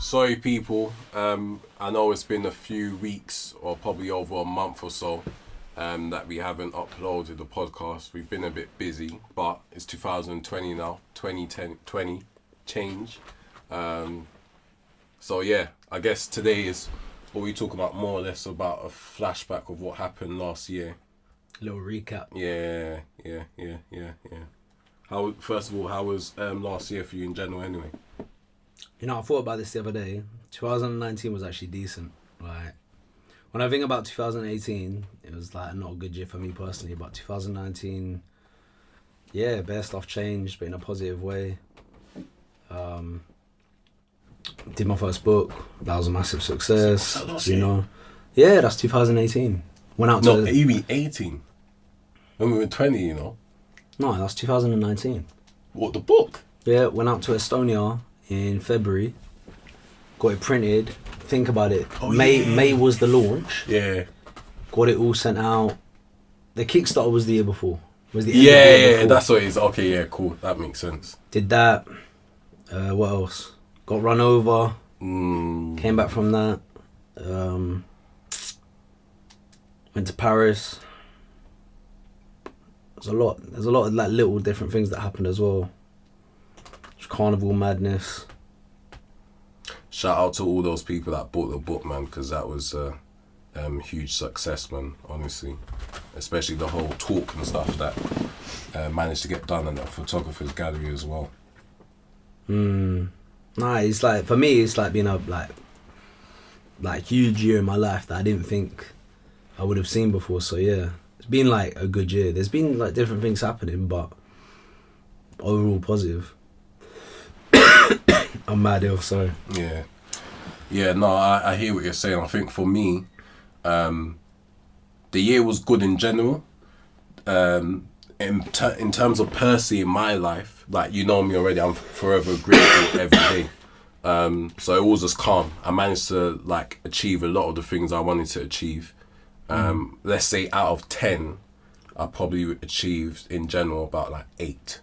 sorry people. I know it's been a few weeks or probably over a month or so that we haven't uploaded the podcast. We've been a bit busy, but it's 2020 now, 20 change. So yeah, I guess today is what we talk about, more or less about a flashback of what happened last year. Little recap. Yeah. First of all, how was last year for you in general anyway? You know, I thought about this the other day. 2019 was actually decent. Like, when I think about 2018, it was like not a good year for me personally, but 2019, yeah, bare stuff changed, but in a positive way. Did my first book. That was a massive success. You know, yeah, that's 2018. Went out to. No, you mean 18? When we were 20, you know. No, that's 2019. What, the book? Yeah, went out to Estonia in February. Got it printed. Think about it. May was the launch. Yeah. Got it all sent out. The Kickstarter was the year before. Was the Yeah, that's what it is. Okay, yeah, cool. That makes sense. Did that. What else? Got run over. Came back from that. Went to Paris. There's a lot of like little different things that happened as well. Carnival madness. Shout out to all those people that bought the book, man, because that was a huge success, man, honestly. Especially the whole talk and stuff that managed to get done in that photographer's gallery as well. Nah, it's like, for me, it's like been a like huge year in my life that I didn't think I would have seen before. So yeah, it's been like a good year. There's been like different things happening, but overall positive. I'm mad ill, sorry. Yeah, no, I hear what you're saying. I think for me, the year was good in general. In terms of Percy in my life, like, you know me already, I'm forever grateful every day. So it was just calm. I managed to like achieve a lot of the things I wanted to achieve. Let's say out of 10, I probably achieved in general about like 8.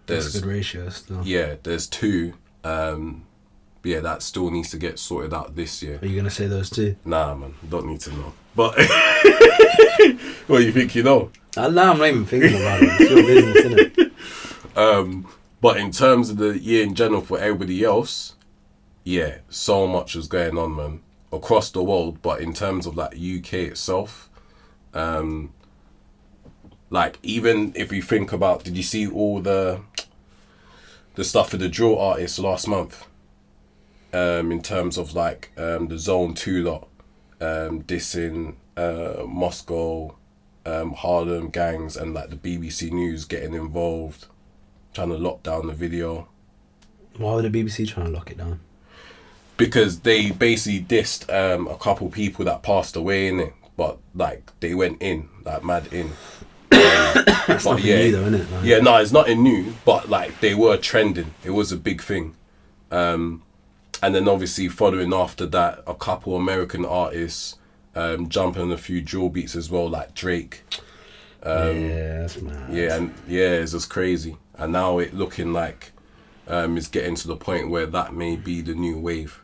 That's a good ratio still. Yeah, there's 2. Yeah, that still needs to get sorted out this year. Are you gonna say those 2? Nah, man, don't need to know. But what do you think you know? Nah, I'm not even thinking about it. It's your business, innit? But in terms of the year in general for everybody else, yeah, so much was going on, man, across the world. But in terms of like UK itself, like, even if you think about, did you see all the stuff for the drill artists last month? In terms of like the Zone 2 lot, dissing Moscow, Harlem gangs, and like the BBC News getting involved, trying to lock down the video. Why were the BBC trying to lock it down? Because they basically dissed a couple people that passed away in it, but like they went in, like mad in. That's nothing new though, innit? Like, yeah, no, it's nothing new, but like they were trending. It was a big thing. And then obviously following after that, a couple American artists jumping on a few drill beats as well, like Drake. Yeah, that's mad. Yeah, and yeah, it's just crazy. And now it looking like it's getting to the point where that may be the new wave.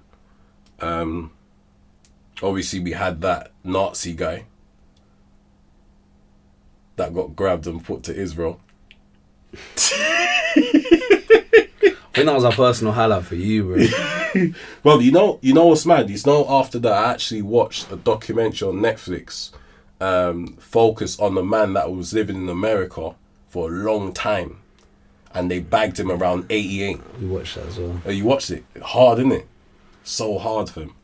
Obviously we had that Nazi guy that got grabbed and put to Israel. I think that was our personal highlight for you, bro. Well, you know what's mad? After that, I actually watched a documentary on Netflix, focused on the man that was living in America for a long time, and they bagged him around 88. We watched that as well. Oh, you watched it? Hard, isn't it? So hard for him.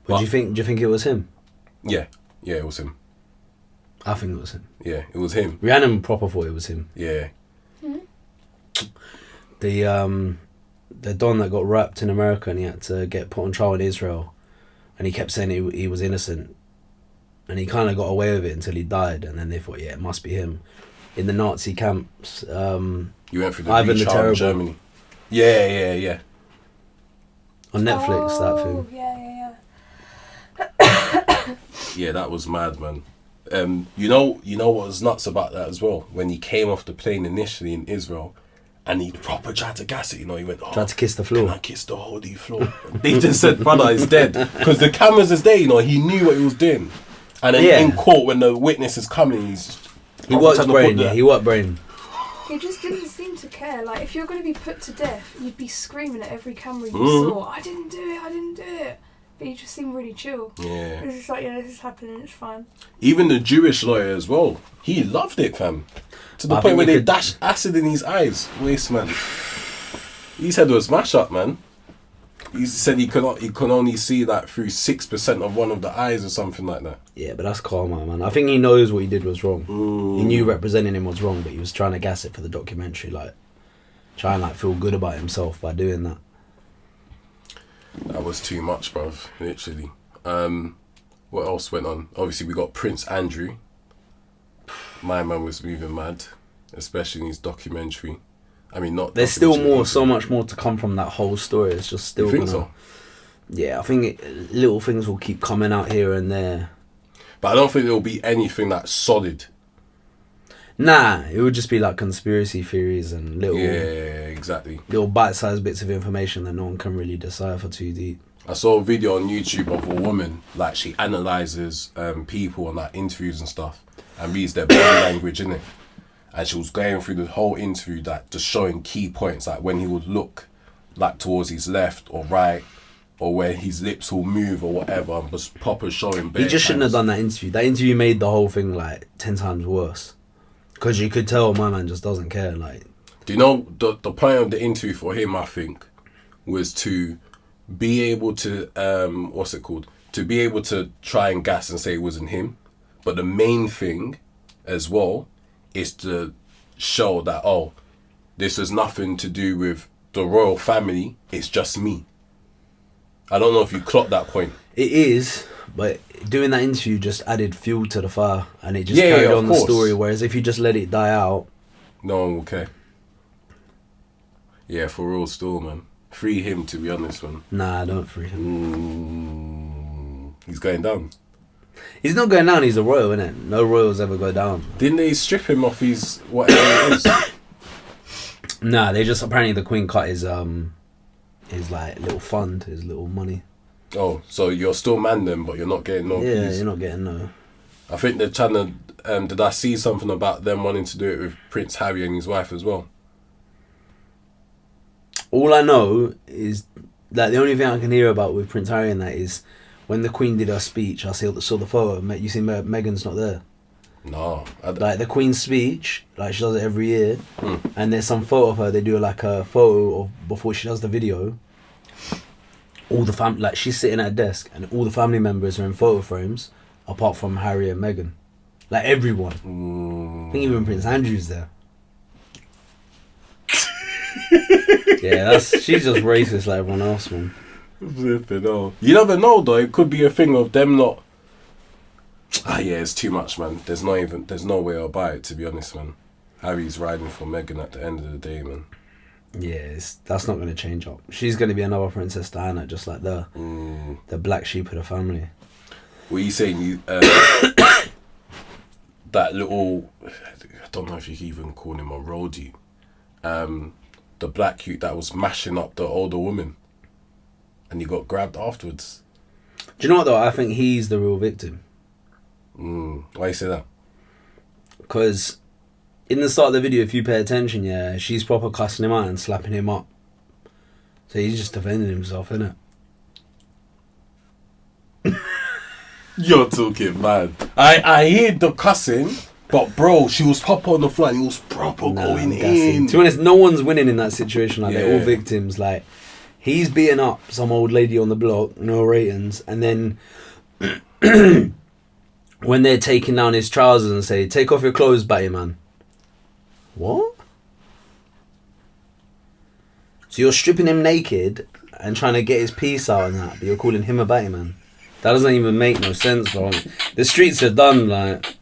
But do you think it was him? Yeah, it was him. I think it was him. Yeah, it was him. Rhiannon proper thought it was him. Yeah. The Don that got wrapped in America and he had to get put on trial in Israel, and he kept saying he was innocent, and he kind of got away with it until he died, and then they thought, yeah, it must be him. In the Nazi camps, You went through the Ivan beach the out in Terrible. Germany. Yeah. On Netflix, that film. Yeah. Yeah, that was mad, man. You know what was nuts about that as well? When he came off the plane initially in Israel, And he proper tried to gas it, you know. He went, Tried to kiss the floor. Can I kiss the holy floor? They just said, brother, it's dead. Because the cameras is there, you know. He knew what he was doing. And then in court, when the witness is coming, he worked brain, he worked brain. He just didn't seem to care. Like, if you're going to be put to death, you'd be screaming at every camera you saw, I didn't do it. But he just seemed really chill. Yeah. It was just like, this is happening, it's fine. Even the Jewish lawyer as well, he loved it, fam. To the point where they dashed acid in his eyes. Waste, man. He said it was mash up, man. He said he could only see that through 6% of one of the eyes or something like that. Yeah, but that's karma, man. I think he knows what he did was wrong. He knew representing him was wrong, but he was trying to gas it for the documentary, like trying to feel good about himself by doing that. That was too much, bruv. Literally. What else went on? Obviously, we got Prince Andrew. My man was moving mad, especially in his documentary. I mean, not. There's still so much more to come from that whole story. It's just still. You think so? Yeah, I think little things will keep coming out here and there. But I don't think there will be anything that's solid. Nah, it would just be like conspiracy theories and little. Yeah, exactly. Little bite-sized bits of information that no one can really decipher too deep. I saw a video on YouTube of a woman, like she analyzes people on like interviews and stuff and reads their body language, innit? And she was going through the whole interview, like just showing key points, like when he would look like towards his left or right, or where his lips will move or whatever, and just proper showing. He just shouldn't have done that interview. That interview made the whole thing like 10 times worse. Because you could tell my man just doesn't care. Like, do you know the point of the interview for him? I think was to be able to to be able to try and gas and say it wasn't him, but the main thing as well is to show that this has nothing to do with the royal family. It's just me. I don't know if you clocked that point. It is, but doing that interview just added fuel to the fire, and it just carried on the story. Whereas if you just let it die out, no one will care. Yeah, for real, still, man. Free him, to be honest, man. Nah, don't free him. He's going down. He's not going down. He's a royal, innit? No royals ever go down. Didn't they strip him off his whatever it is? Nah, they just apparently the Queen cut his like little fund, his little money. Oh, so you're still man then, but you're not getting no. Yeah, peace. you're not getting no. I think they're trying to. Did I see something about them wanting to do it with Prince Harry and his wife as well? All I know is that the only thing I can hear about with Prince Harry and that is when the Queen did her speech. I saw the photo. You see, Meghan's not there. No. Like the Queen's speech, like she does it every year, and there's some photo of her. They do like a photo of before she does the video. All the like she's sitting at a desk, and all the family members are in photo frames, apart from Harry and Meghan. Like everyone. I think even Prince Andrew's there. Yeah, she's just racist like everyone else, man. You never know though. It could be a thing of them not. Yeah, it's too much, man. There's no way about it, to be honest, man. Harry's riding for Meghan at the end of the day, man. Yeah, that's not going to change up. She's going to be another Princess Diana, just like the black sheep of the family. What are you saying? That little, I don't know if you can even call him a roadie. The black youth that was mashing up the older woman, and he got grabbed afterwards. Do you know what though? I think he's the real victim. Why you say that? Because in the start of the video, if you pay attention, yeah, she's proper cussing him out and slapping him up. So he's just defending himself, innit? You're talking mad. I hear the cussing, but bro, she was proper on the floor and he was proper going in. To be honest, no one's winning in that situation. Like they're all victims. Like he's beating up some old lady on the block, no ratings, and then when they're taking down his trousers and say, "Take off your clothes, Batty man." What? So you're stripping him naked and trying to get his piece out and that, but you're calling him a Batty man? That doesn't even make no sense, bro. The streets are done, like.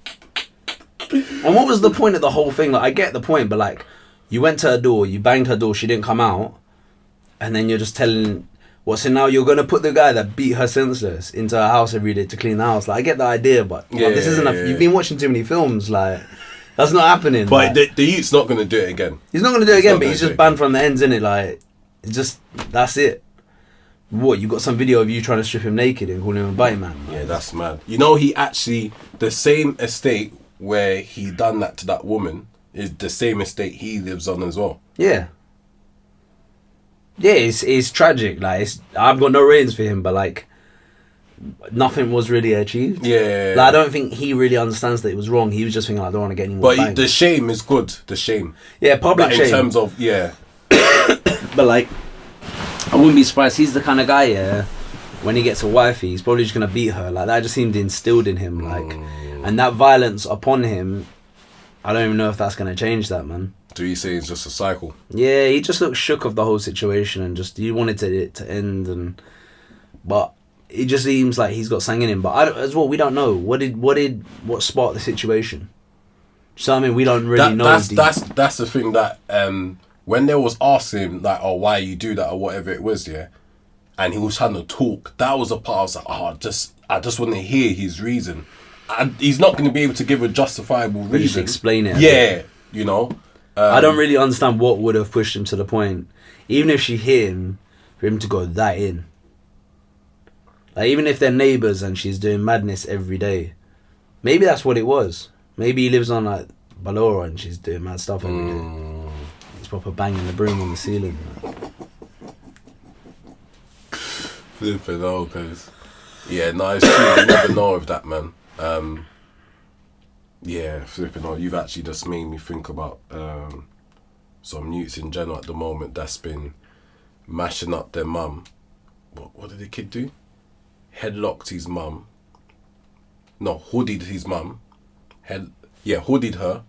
And what was the point of the whole thing? Like, I get the point, but like, you went to her door, you banged her door, she didn't come out, and then you're just telling. So now you're gonna put the guy that beat her senseless into her house every day to clean the house. Like, I get the idea, but this isn't. You've been watching too many films. Like, That's not happening. But the youth's not gonna do it again. He's not gonna do it again, not but gonna he's do just it banned from the ends, innit? Like, it's just that's it. What, you got some video of you trying to strip him naked and calling him a bite man? Yeah, that's mad. You know, he actually, the same estate where he done that to that woman is the same estate he lives on as well. Yeah. Yeah, it's tragic. Like, I've got no ratings for him, but like, nothing was really achieved. Yeah. Like, I don't think he really understands that it was wrong. He was just thinking, like, I don't want to get any more But bangs. the shame is good. The shame. Yeah, public Like, shame. in terms of, yeah. But like, I wouldn't be surprised. He's the kind of guy, yeah, when he gets a wifey, he's probably just going to beat her. Like, that just seemed instilled in him. Like, and that violence upon him, I don't even know if that's going to change that, man. Do you say it's just a cycle? Yeah, he just looks shook of the whole situation and just, he wanted it to end. But it just seems like he's got something in him. But as well, we don't know. What sparked the situation? So, I mean, we don't really know. That's the thing that, when they was asking him, like, oh, why you do that or whatever it was, yeah, and he was trying to talk, that was a part I was like, oh, I just want to hear his reason. And he's not going to be able to give a justifiable reason. Just explain it. Yeah, you know. I don't really understand what would have pushed him to the point, even if she hit him, for him to go that in. Like, even if they're neighbours and she's doing madness every day, maybe that's what it was. Maybe he lives on like Balora and she's doing mad stuff every day. He's proper banging the broom on the ceiling. Flipping out, cause yeah, no, it's true. You never know with that, man. Yeah, flipping out. You've actually just made me think about some youths in general at the moment that's been mashing up their mum. What did the kid do? Headlocked his mum. No, hoodied his mum. Hoodied her,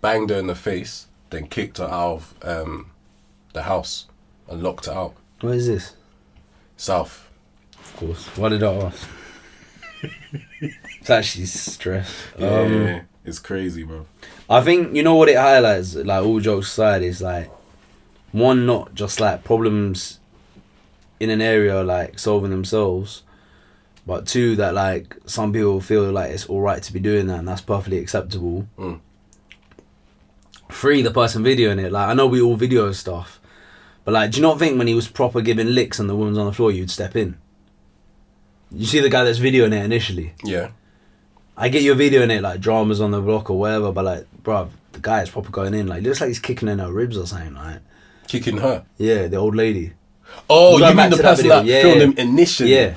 banged her in the face, then kicked her out of the house and locked her out. What is this? South. Of course. Why did I ask? It's actually stress. Yeah, it's crazy, bro. I think, you know what it highlights, like, all jokes aside, is like, one, not just like problems in an area like solving themselves, but two, that like some people feel like it's alright to be doing that and that's perfectly acceptable. Three, the person videoing it, like, I know we all video stuff, but like, do you not think when he was proper giving licks and the woman's on the floor, you'd step in? You see the guy that's videoing it initially? Yeah. I get your videoing it, like, dramas on the block or whatever, but like, bruv, the guy is proper going in. Like, it looks like he's kicking in her ribs or something, like. Kicking her? Yeah, the old lady. Oh, Going you back mean the to that person video. that Yeah. filmed him initially? Yeah.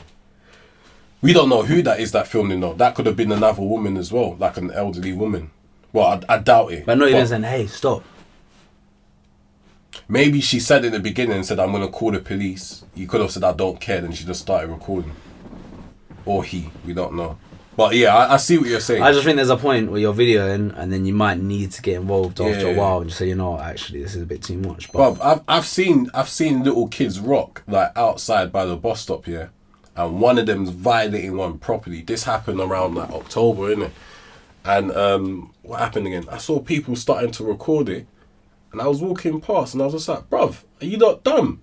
We don't know who that is that filmed him though. That could have been another woman as well, like an elderly woman. Well, I doubt it. But not even saying, hey, stop. Maybe she said in the beginning, said, I'm going to call the police. You could have said, I don't care, then she just started recording. Or he, we don't know. But yeah, I see what you're saying. I just think there's a point where you're videoing and then you might need to get involved after a while and just say, you know what, actually, this is a bit too much. But bruv, I've seen little kids rock, like, outside by the bus stop, yeah? And one of them's violating one properly. This happened around, like, October, innit? And what happened again? I saw people starting to record it. And I was walking past and I was just like, bruv, are you not dumb?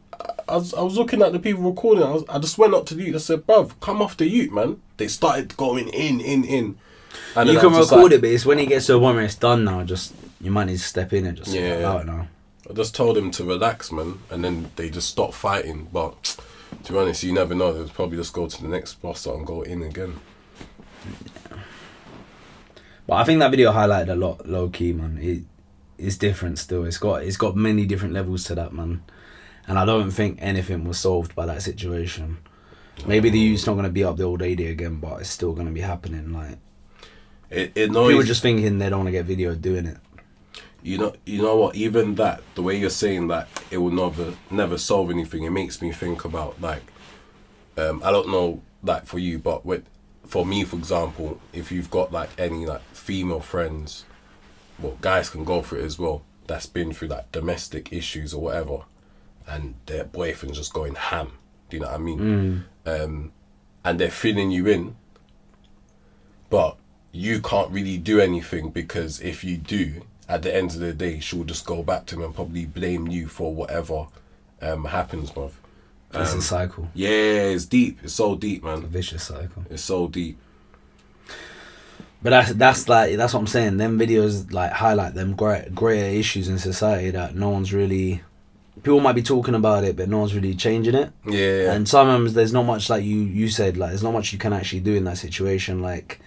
I was looking at the people recording. I just went up to the youth. I said, bruv, come off the ute, man. They started going in. And you can record it, but it's when it gets to a point where it's done now, just, you might need to step in and just allow it now. I just told them to relax, man. And then they just stopped fighting. But to be honest, you never know. They'll probably just go to the next bus stop and go in again. Yeah. But I think that video highlighted a lot, low key, man. It's different still. It's got many different levels to that, man. And I don't think anything was solved by that situation. Maybe the youth's not going to be up the old lady again, but it's still going to be happening. Like, it people are just thinking they don't want to get video doing it. You know what? Even that, the way you're saying that, it will never solve anything. It makes me think about, like, I don't know, like, for you, but for me, for example, if you've got like any like female friends, well, guys can go for it as well, that's been through like domestic issues or whatever, and their boyfriend's just going ham. Do you know what I mean? And they're filling you in, but you can't really do anything, because if you do, at the end of the day, she'll just go back to him and probably blame you for whatever happens, bruv. It's a cycle. Yeah, it's deep. It's so deep, man. It's a vicious cycle. It's so deep. But that's what I'm saying. Them videos like highlight them greater issues in society that no one's really. People might be talking about it, but no one's really changing it. Yeah. And sometimes there's not much, like you said, like there's not much you can actually do in that situation. Like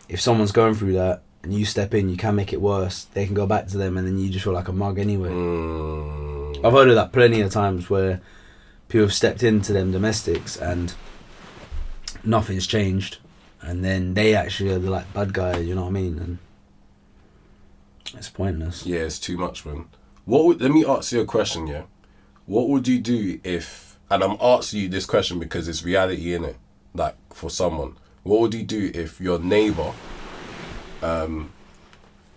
if someone's going through that and you step in, you can make it worse. They can go back to them, and then you just feel like a mug anyway. I've heard of that plenty of times where people have stepped into them domestics and nothing's changed, and then they actually are the like bad guy. You know what I mean? And it's pointless. Yeah, it's too much, man. Let me ask you a question, yeah? What would you do if, and I'm asking you this question because it's reality, innit? Like, for someone. What would you do if your neighbour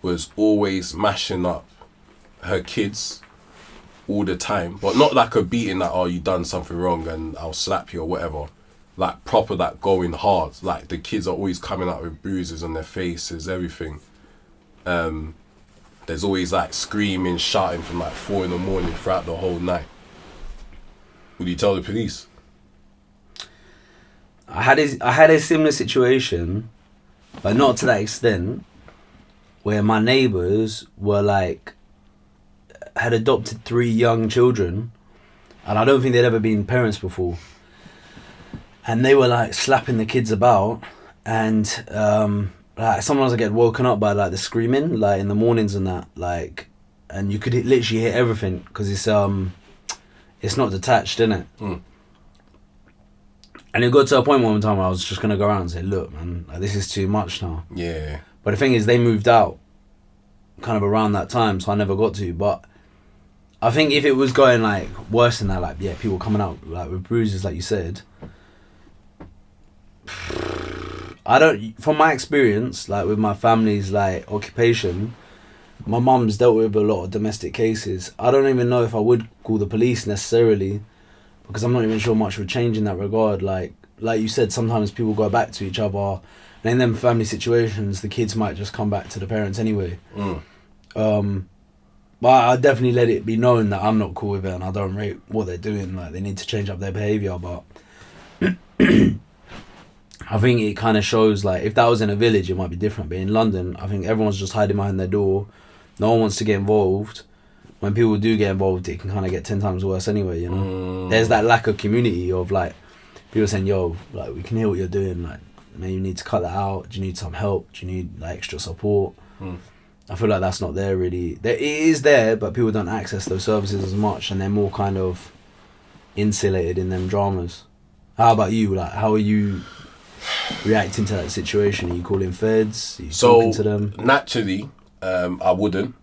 was always mashing up her kids all the time, but not like a beating that, oh, you done something wrong and I'll slap you or whatever. Like, proper, like, going hard. Like, the kids are always coming out with bruises on their faces, everything. There's always like screaming, shouting from like 4 a.m. throughout the whole night. Would you tell the police? I had a similar situation, but not to that extent, where my neighbours were like, had adopted 3 young children, and I don't think they'd ever been parents before. And they were like slapping the kids about, and like sometimes I get woken up by like the screaming, like in the mornings and that, like, and you could literally hear everything because it's not detached, innit? And it got to a point one time where I was just gonna go around and say, look, man, like, this is too much now. Yeah. But the thing is, they moved out kind of around that time, so I never got to. But I think if it was going like worse than that, like people coming out like with bruises, like you said. From my experience, like with my family's like occupation, my mum's dealt with a lot of domestic cases. I don't even know if I would call the police necessarily, because I'm not even sure much would change in that regard. Like you said, sometimes people go back to each other, and in them family situations, the kids might just come back to the parents anyway. But I definitely let it be known that I'm not cool with it and I don't rate what they're doing. Like, they need to change up their behaviour, but I think it kind of shows, like, if that was in a village, it might be different. But in London, I think everyone's just hiding behind their door. No one wants to get involved. When people do get involved, it can kind of get 10 times worse anyway, you know? There's that lack of community of, like, people saying, yo, like, we can hear what you're doing. Like, maybe you need to cut that out. Do you need some help? Do you need, like, extra support? I feel like that's not there, really. It is there, but people don't access those services as much, and they're more kind of insulated in them dramas. How about you? Like, how are you reacting to that situation? Are you calling feds? Are you talking to them? Naturally, I wouldn't.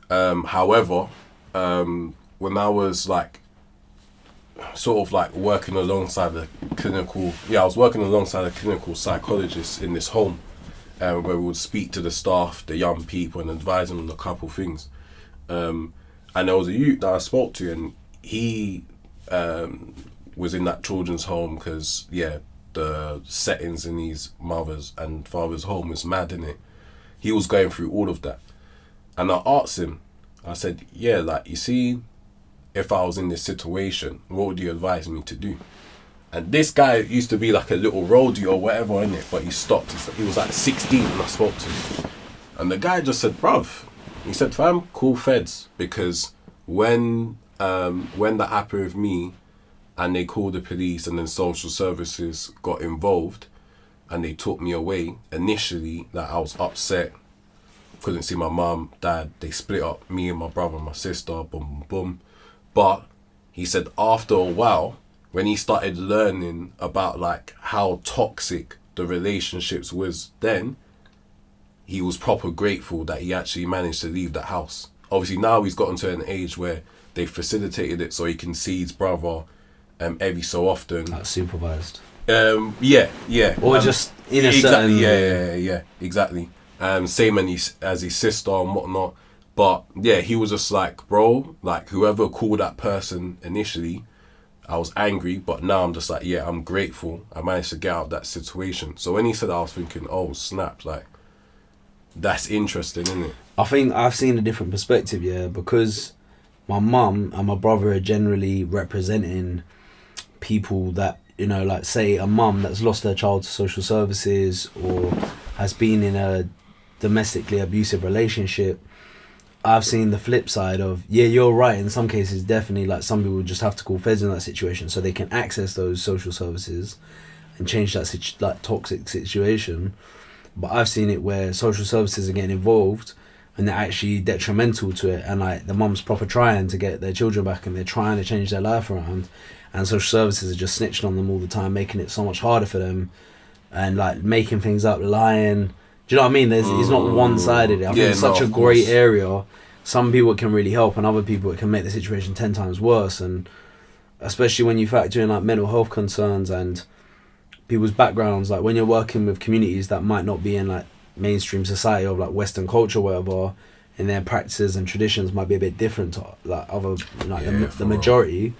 However, when I was like sort of like working alongside I was working alongside a clinical psychologist in this home, where we would speak to the staff, the young people, and advise them on a couple things. And there was a youth that I spoke to, and he was in that children's home because, the settings in his mother's and father's home was mad, innit? He was going through all of that. And I asked him, I said, like, you see, if I was in this situation, what would you advise me to do? And this guy used to be like a little roadie or whatever, innit? But he stopped. He was like 16 when I spoke to him. And the guy just said, bruv, he said, fam, call feds. Because when that happened with me and they called the police and then social services got involved and they took me away, initially, like, I was upset. Couldn't see my mum, dad. They split up, me and my brother and my sister, boom, boom, boom. But he said after a while, when he started learning about like how toxic the relationships was then, he was proper grateful that he actually managed to leave that house. Obviously now he's gotten to an age where they facilitated it so he can see his brother every so often. Like supervised. Yeah. Or just in a certain... Yeah, exactly. Same as his sister and whatnot. But yeah, he was just like, bro, like whoever called that person initially, I was angry, but now I'm just like, I'm grateful. I managed to get out of that situation. So when he said that, I was thinking, oh, snap, like, that's interesting, isn't it? I think I've seen a different perspective, because my mum and my brother are generally representing people that, like, say a mum that's lost her child to social services, or has been in a domestically abusive relationship, I've seen the flip side of, yeah, you're right, in some cases definitely, like some people just have to call feds in that situation so they can access those social services and change that toxic situation. But I've seen it where social services are getting involved and they're actually detrimental to it, and like the mum's proper trying to get their children back and they're trying to change their life around, and social services are just snitching on them all the time, making it so much harder for them and like making things up, lying. Do you know what I mean? It's not one-sided. I think it's such a grey area. Some people it can really help, and other people it can make the situation 10 times worse. And especially when you factor in like mental health concerns and people's backgrounds, like when you're working with communities that might not be in like mainstream society of like Western culture, whatever, and their practices and traditions might be a bit different to like other, like the majority.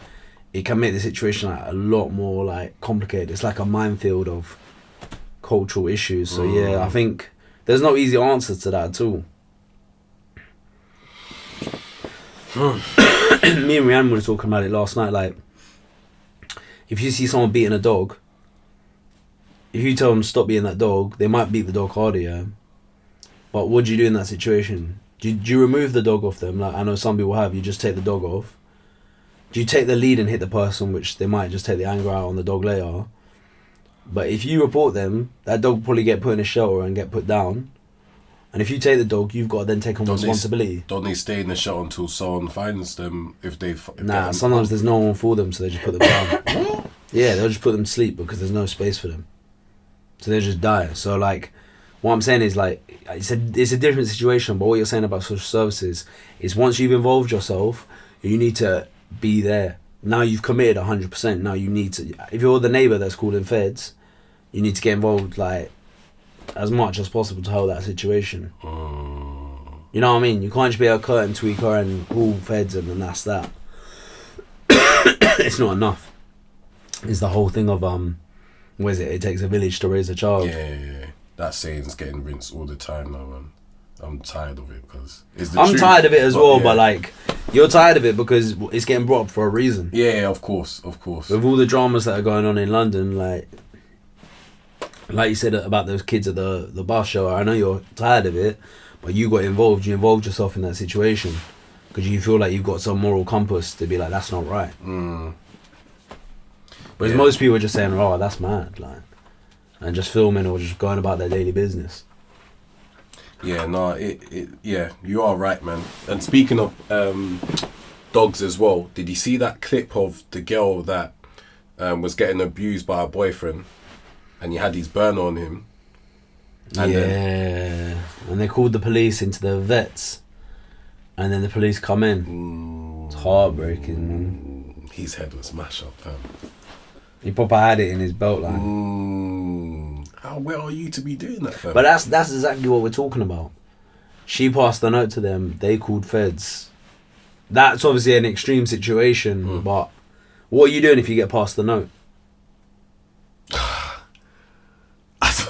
It can make the situation like a lot more like complicated. It's like a minefield of cultural issues. So yeah, I think there's no easy answer to that at all. Me and Rihanna were talking about it last night. Like, if you see someone beating a dog, if you tell them stop beating that dog, they might beat the dog harder, yeah. But what do you do in that situation? Do you remove the dog off them? Like I know some people have. You just take the dog off. Do you take the lead and hit the person, which they might just take the anger out on the dog later? But if you report them, that dog will probably get put in a shelter and get put down. And if you take the dog, you've got to then take on responsibility. Don't they stay in the shelter until someone finds them if they... Nah, sometimes there's no one for them, so they just put them down. Yeah, they'll just put them to sleep because there's no space for them. So they just die. So like, what I'm saying is like, it's a different situation, but what you're saying about social services is once you've involved yourself, you need to be there. Now you've committed 100%. Now you need to, if you're the neighbour that's calling feds, you need to get involved like as much as possible to help that situation. You know what I mean? You can't just be a curtain tweaker and call feds and then that's that. It's not enough. It's the whole thing of what is it? It takes a village to raise a child. Yeah. That saying's getting rinsed all the time now, man. I'm tired of it because it's the I'm truth, tired of it as well, but like you're tired of it because it's getting brought up for a reason. Yeah, of course. With all the dramas that are going on in London, like you said about those kids at the bus show, I know you're tired of it, but you got involved. You involved yourself in that situation because you feel like you've got some moral compass to be like, that's not right. Whereas most people are just saying, oh, that's mad, like, and just filming or just going about their daily business. Yeah, no, yeah, you are right, man. And speaking of dogs as well, did you see that clip of the girl that was getting abused by her boyfriend and he had his burn on him? And and they called the police into the vets and then the police come in. It's heartbreaking, man. His head was smashed up, fam. He proper had it in his belt line. How well are you to be doing that, fam? But that's exactly what we're talking about. She passed the note to them. They called feds. That's obviously an extreme situation, but what are you doing if you get past the note?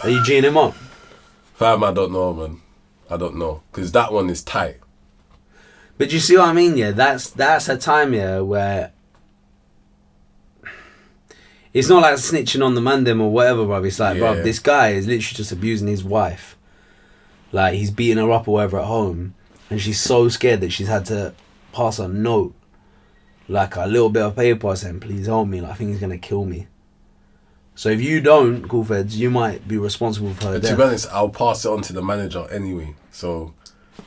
Are you G'ing him up? Fam, I don't know, man. I don't know. Because that one is tight. But you see what I mean, yeah? That's a time, yeah, where it's not like snitching on the mandem or whatever, bruv. It's like, bruv, this guy is literally just abusing his wife. Like, he's beating her up or whatever at home. And she's so scared that she's had to pass a note. Like, a little bit of paper saying, please help me. Like, I think he's going to kill me. So if you don't call feds, you might be responsible for her death. To be honest, I'll pass it on to the manager anyway. So,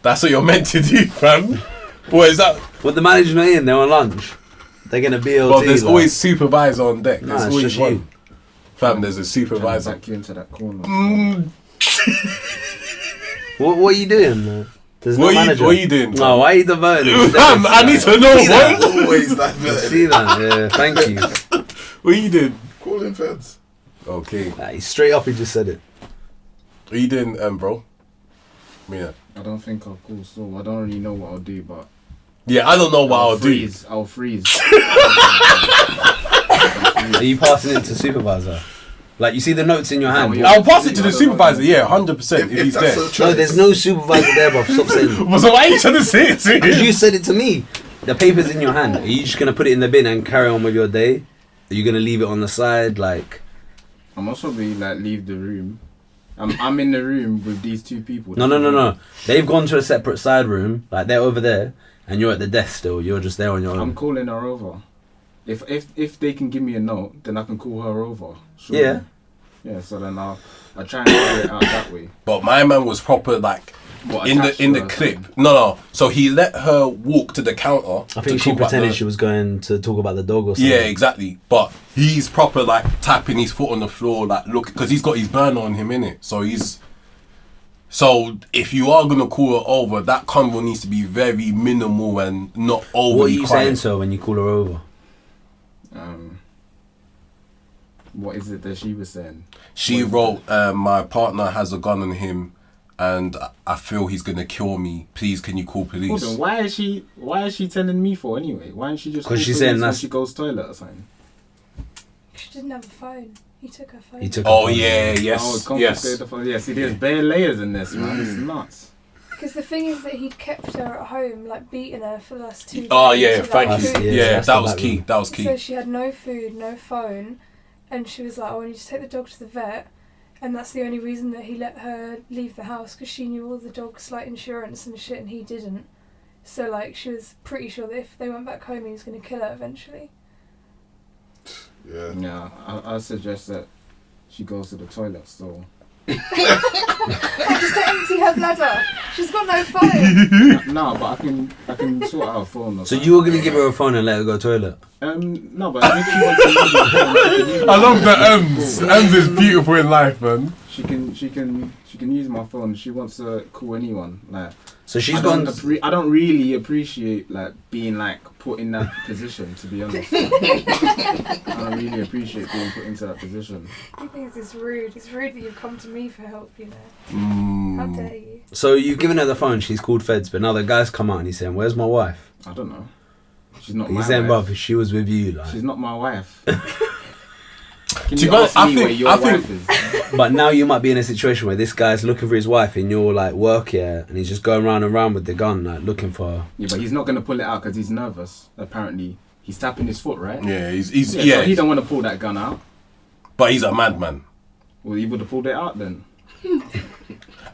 that's what you're meant to do, fam. Boy, is that... But the manager's not in, they're on lunch. They're going to BLT. Well, there's always supervisor on deck. There's it's always just one. you. Fam, there's a supervisor. Back you into that corner. What are you doing, man? There's no manager. What are you doing? No, why are you diverting? Fam, I need to know, boy. Always diverting. See that? Yeah, thank you. What are you doing? Calling feds. Okay. He's straight up, he just said it. What are you doing, bro? Yeah. I don't think I'll call Saul. I don't really know what I'll do, but... Yeah, I don't know what I'll do. I'll freeze. Are you passing it to supervisor? Like, you see the notes in your hand? I'll pass it to the supervisor, 100% if he's there. No, there's no supervisor there, bro. Stop saying it. So why are you trying to say it to him? Because you said it to me. The paper's in your hand. Are you just going to put it in the bin and carry on with your day? Are you going to leave it on the side, like... I'm also be like, leave the room I'm in the room with these two people. No. They've gone to a separate side room. Like, they're over there, and you're at the desk still. You're just there on your own. I'm calling her over. If they can give me a note, then I can call her over. Sure. Yeah. Yeah, so then I'll try and figure it out that way. But my man was proper like in the clip. No. So he let her walk to the counter. I think she pretended she was going to talk about the dog or something. Yeah, exactly. But he's proper like tapping his foot on the floor, like look, because he's got his burner on him, innit? So if you are gonna call her over, that convo needs to be very minimal and not overly What are you quiet. saying to her when you call her over? What is it that she was saying? She wrote, my partner has a gun on him and I feel he's gonna kill me. Please, can you call police? Hold on, why is she telling me for anyway? Why didn't she just call Because she's police saying when she goes toilet or something? She didn't have a phone. He took her phone. Yes. The phone. Yeah, see, there's bare layers in this, man. It's nuts. Because the thing is that he'd kept her at home, like beating her for the last 2 days. Oh yeah, without thank food. you. Yeah, that was key. That was key. So she had no food, no phone, and she was like, "I want you to take the dog to the vet," and that's the only reason that he let her leave the house, because she knew all the dog's like insurance and shit, and he didn't. So like she was pretty sure that if they went back home, he was going to kill her eventually. Yeah, I suggest that she goes to the toilet. So Just to empty her bladder. She's got no phone. no, but I can sort out a phone. So you were going to give her a phone and let her go toilet? No, but if she wants to use my phone, she can use I love the Ems. Ems is beautiful in life, man. She can use my phone. She wants to call anyone. Like, So she's I gone. don't really appreciate like being like put in that position. To be honest, I don't really appreciate being put into that position. He thinks it's rude. It's rude that you've come to me for help, you know. How dare you? So you've given her the phone. She's called feds, but now the guy's come out and he's saying, "Where's my wife?" I don't know. She's not He's my saying, wife. "Bruv, she was with you." Like. She's not my wife. Can To you be ask honest, me where your wife is? But now you might be in a situation where this guy's looking for his wife in your like work here, and he's just going round and round with the gun, like looking for her. Yeah, but he's not gonna pull it out because he's nervous. Apparently, he's tapping his foot, right? Yeah, he's So he don't want to pull that gun out. but he's a madman. Well, he would have pulled it out then.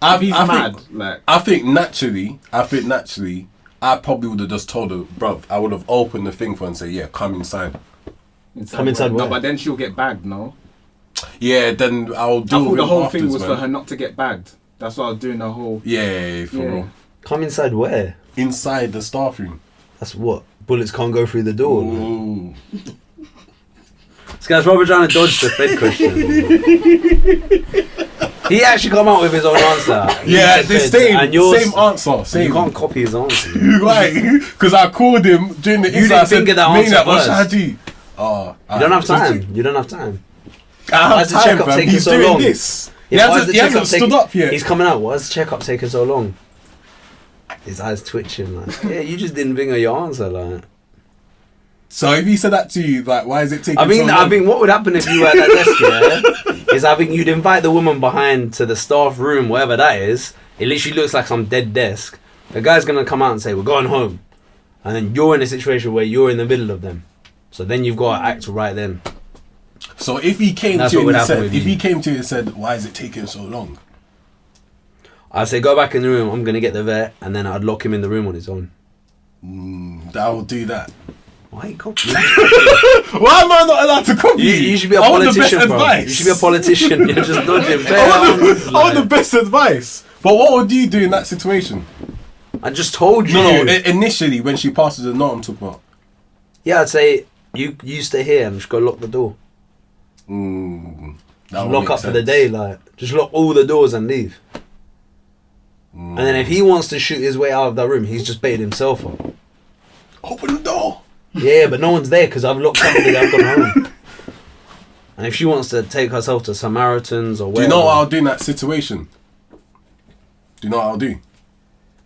I If he's mad, like I think naturally, I probably would have just told her, bruv, I would have opened the thing for her and say, yeah, come inside. Come inside No, where? but then she'll get bagged. No, Yeah, then I'll I deal thought with the it whole thing afterwards, was man. for her not to get bagged. That's why I was doing the whole. Yeah, for Yeah. real. Come inside where? Inside the staff room. That's what bullets can't go through the door. Like. Ooh. This guy's probably trying to dodge the Fed question. He actually come out with his own answer. He Yeah, said the feds, same and yours, answer. You Same. can't copy his answer. Right, because I called him during the You inside. didn't I said, think of that "Mate, answer what should I first." do? Oh, You don't have time. You don't have time. I Why have is the time, checkup fam. taking He's so doing long? this. Yeah, why is the He hasn't checkup stood taking- up yet. He's coming out. Why is the checkup taking so long? His eyes twitching. Like, yeah, you just didn't think of your answer. Like, So if he said that to you, like, why is it taking I mean, so long? I think what would happen if you were at that desk, yeah, is I think you'd invite the woman behind to the staff room, whatever that is. It literally looks like some dead desk. The guy's gonna come out and say, "We're going home," and then you're in a situation where you're in the middle of them. So then you've got to act right then. So if he came That's to what you would and happen said, with if you. he came to you and said, why is it taking so long? I'd say, "Go back in the room. I'm gonna get the vet," and then I'd lock him in the room on his own. I will do that. Why you copying? Why am I not allowed to copy You should be a I want the best politician, bro. advice. You should be a politician. You're just dodging. I want the best advice. But what would you do in that situation? I just told you. No, initially when she passes the note I'm talking about. Yeah, I'd say you stay here and just go lock the door. That would Lock make up for the sense. day, like just lock all the doors and leave. And then if he wants to shoot his way out of that room, he's just baited himself up. Open the door. Yeah, but no one's there because I've locked somebody that I've gone home. And if she wants to take herself to Samaritans or Do wherever, you know what I'll do in that situation? Do you know what I'll do?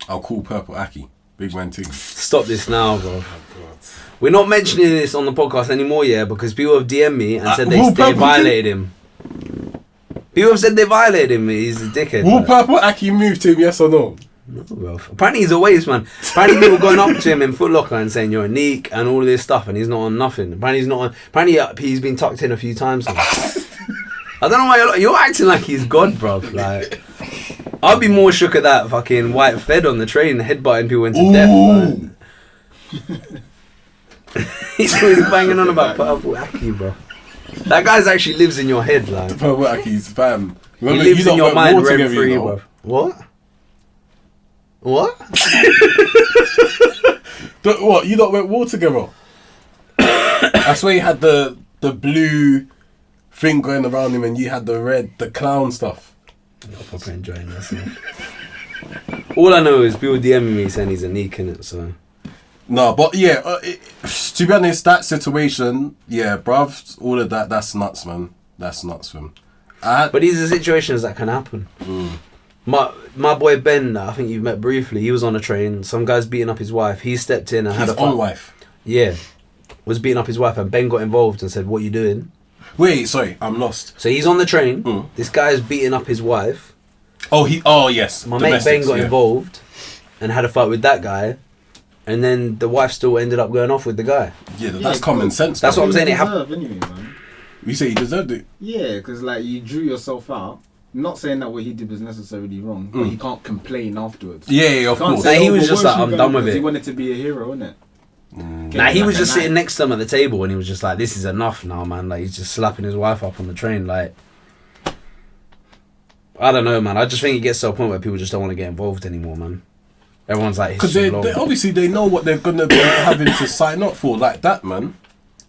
I'll call Purple Aki. Big man thing. stop this now, bro. We're not mentioning this on the podcast anymore, yeah, because people have DM'd me and said Will they Purple violated him. People have said they violated him. He's a dickhead. Will like. Purple Aki move to him, yes or no? No, bro. Apparently he's a waste man. Apparently people going up to him in Foot Locker and saying you're a neek and all this stuff, and he's not on nothing. Apparently he's not on. Apparently he's been tucked in a few times now. I don't know why you're acting like he's God, bruv. Like, I'd be more shook at that fucking white Fed on the train headbutting people into death. Like. He's always banging on about purple Aki, bro. That guy's actually lives in your head, like. Purple Aki's fam. He Remember, lives you in lot your went mind war rent together, free, you know? bro. What? What? What? You lot went war together? I swear you had the blue thing going around him and you had the red, the clown stuff. I'm not proper enjoying this. All I know is people DMing me saying he's a neek in it, so. No, but yeah, to be honest, that situation, yeah, bruv, all of that, that's nuts, man. That's nuts, man. But these are situations that can happen. My boy Ben, I think you've met briefly, he was on a train, some guy's beating up his wife, he stepped in and had a fight. His own wife? Yeah. Was beating up his wife and Ben got involved and said, what are you doing? Wait, sorry, I'm lost. So he's on the train, this guy's beating up his wife. Oh yes. My mate Ben got yeah. involved and had a fight with that guy. And then the wife still ended up going off with the guy. Yeah, that's common sense. That's what I'm saying. It anyway, man. You say he deserved it? Yeah, because like you drew yourself out. Not saying that what he did was necessarily wrong, but he can't complain afterwards. Yeah, of course. Nah, he was just like, I'm done with it. He wanted to be a hero, innit? Nah, he was just sitting next to him at the table and he was just like, this is enough now, man. Like, he's just slapping his wife up on the train. Like, I don't know, man. I just think it gets to a point where people just don't want to get involved anymore, man. Everyone's like, because they obviously they know what they're gonna be having to sign up for, like that, man.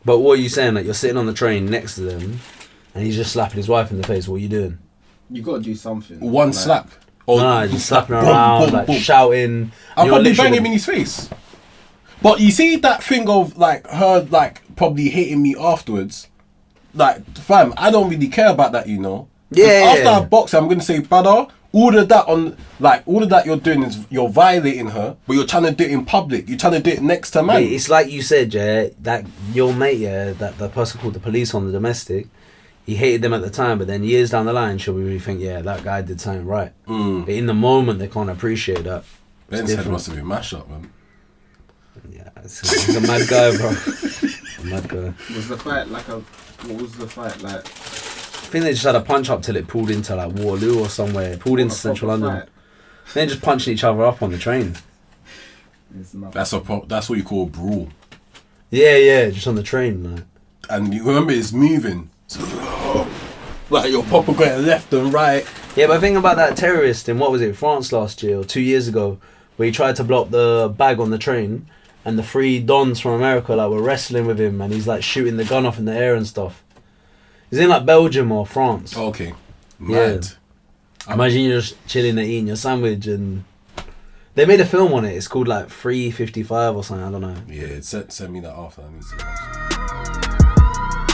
But what are you saying? Like, you're sitting on the train next to them and he's just slapping his wife in the face. What are you doing? You gotta do something. One like, slap. Or Nah, just slapping her around, like shouting. I'll You're probably literally- bang him in his face. But you see that thing of like her like probably hating me afterwards. Like, fam, I don't really care about that, you know. 'Cause Yeah. after I box her, I'm gonna say, brother, all of that you're doing is you're violating her, but you're trying to do it in public. You're trying to do it next to man. Mate, it's like you said, yeah, that your mate, yeah, that the person called the police on the domestic, he hated them at the time, but then years down the line, she'll really think, yeah, that guy did something right. But in the moment, they can't appreciate that. Ben's head must have been mashed up, man. Yeah, he's a mad guy, bro. A mad guy. Was the fight like a? What was the fight like? I think they just had a punch up till it pulled into like Waterloo or somewhere. It pulled into central London. They're just punching each other up on the train. That's what you call a brawl. Yeah, just on the train, like. And you remember it's moving. So, like you're proper going left and right. Yeah, but think about that terrorist in, what was it, France last year or 2 years ago, where he tried to blow up the bag on the train and the 3 dons from America like were wrestling with him and he's like shooting the gun off in the air and stuff. He's in like Belgium or France. Okay. Mad. Yeah. Imagine you're just chilling there eating your sandwich and they made a film on it. It's called like 355 or something, I don't know. Yeah, send me that after. I need to watch it.